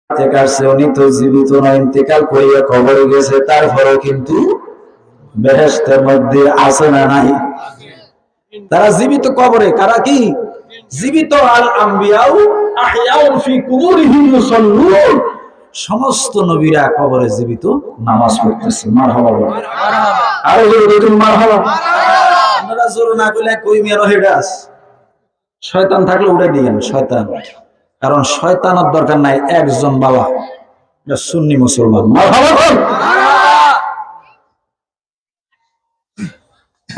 থেকে আসছে, উনি তো জীবিত নয়, ইন্তেকাল করিয়া কবরে গেছে, তারপরেও কিন্তু বেহেশতের মধ্যে আছে না নাই? তারা জীবিত কবরে, কারা কি জীবিত? আল আম্বিয়াউ আহইয়াউন ফি কুবুরিহিম ইউসাল্লুন, সমস্ত নবীরা কবরে জীবিত নামাজ পড়তেছে। মারহাবা বলেন, আরে বলুন মারহাবা। আপনারা জোর না কইলে কই মেরো হেডাস, শয়তান থাকলে উড়ে দিয়েন শয়তান, কারণ শয়তানের দরকার নাই, একজন বাবা সুন্নি মুসলমান। মারহাবা বল।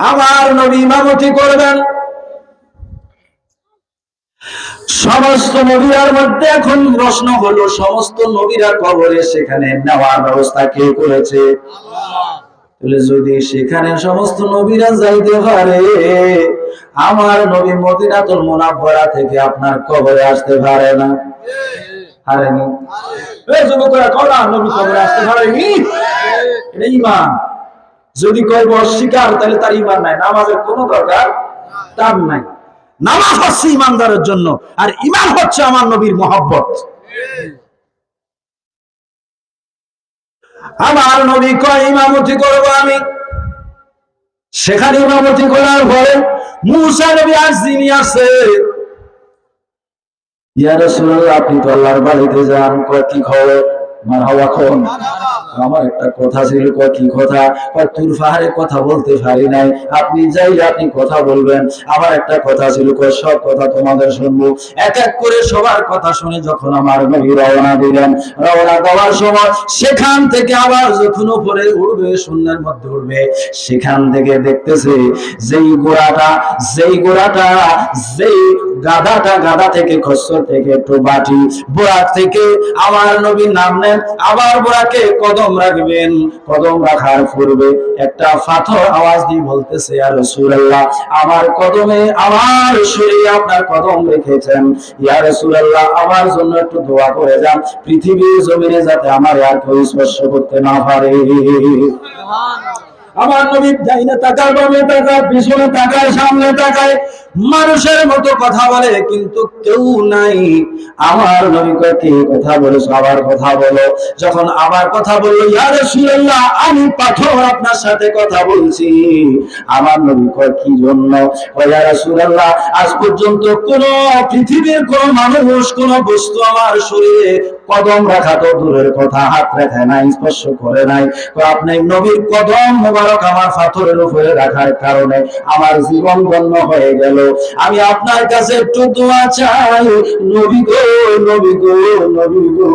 আমার নবী ইমামতি করবেন, সমস্ত নবীর মধ্যে এখন প্রশ্ন হলো, সমস্ত নবীরা কবরে সেখানে নেওয়ার ব্যবস্থা কে করেছে? যদি সেখানে সমস্ত নবীরা যাইতে পারে, আমার নবী মদিনাতুল মুনাওয়ারা থেকে আপনার কবরে আসতে পারে না? পারেনি? এই যুবকরা কওনা নবী কবরে আসতে পারেনি, এটা ঈমান। যদি কয় অস্বীকার, তাহলে তার ঈমান নাই, নামাজের কোনো দরকার তার নাই। নামাজ হচ্ছে ঈমানদারের জন্য, আর ঈমান হচ্ছে আমার নবীর মহব্বত। আমার নবী কয় ইমামতি করব আমি, সেখানে ইমামতি করার পরে মুসা নবী আসিনি আছে, ইয়া রাসূলুল্লাহ আপনি তো আল্লাহর বাড়িতে যান, কয় কি খবর? মারহাবা কোন? আমার একটা কথা ছিল। কয় কি কথা? কয় তুর পাহাড়ে কথা বলতে পারি নাই, আপনি যাইলে আপনি কথা বলবেন। আমার একটা কথা ছিল। কয় সব কথা তোমাদের শুনবো। এক এক করে সবার কথা শুনে যখন আমার নবী রওনা দিলেন, রওনা দেওয়ার সময় সেখান থেকে আবার যখন উপরে উঠবে, শূন্যের মধ্যে উঠবে, সেখান থেকে দেখতেছে যেই ঘোড়াটা যেই গাধা থেকে খচ্চর থেকে একটু বাটি, বোরাক থেকে আমার নবী নাম নেন, আবার বোরাকে কদম রাখবেন, কদম রাখার পূর্বে একটা পাথর আওয়াজ দিয়ে বলতেছে, ইয়া রাসূলুল্লাহ আমার কদমে, আমার শরীরে আপনার কদম রেখেছেন, ইয়া রাসূলুল্লাহ আমার জন্য একটু দোয়া করে যান, পৃথিবীর জমিনে যাতে আমার আর কেউ স্পর্শ করতে না পারে। আমার নবী ডাইনে তাকায়, বামে তাকায়, পিছনে তাকায়, সামনে তাকায়, মানুষের মতো কথা বলে, কিন্তু কেউ নাই। আমার নবী কয় কি কথা বলেছো? আবার কথা বলো। যখন আবার কথা বললো, ইয়া রাসূলুল্লাহ আমি পাথর আপনার সাথে কথা বলছি। আমার নবী কয় কি জন্য? ইয়া রাসূলুল্লাহ আজ পর্যন্ত কোন পৃথিবীর কোন মানুষ, কোন বস্তু আমার শরীরে কদম রাখা তো দূরের কথা, হাত রাখে নাই, স্পর্শ করে নাই। আপনি নবীর কদম মোবারক আমার পাথরের উপরে রাখার কারণে আমার জীবন ধন্য হয়ে গেল। আমি আপনার কাছে একটু দোয়া চাই, নবী গো, নবী গো, নবী গো।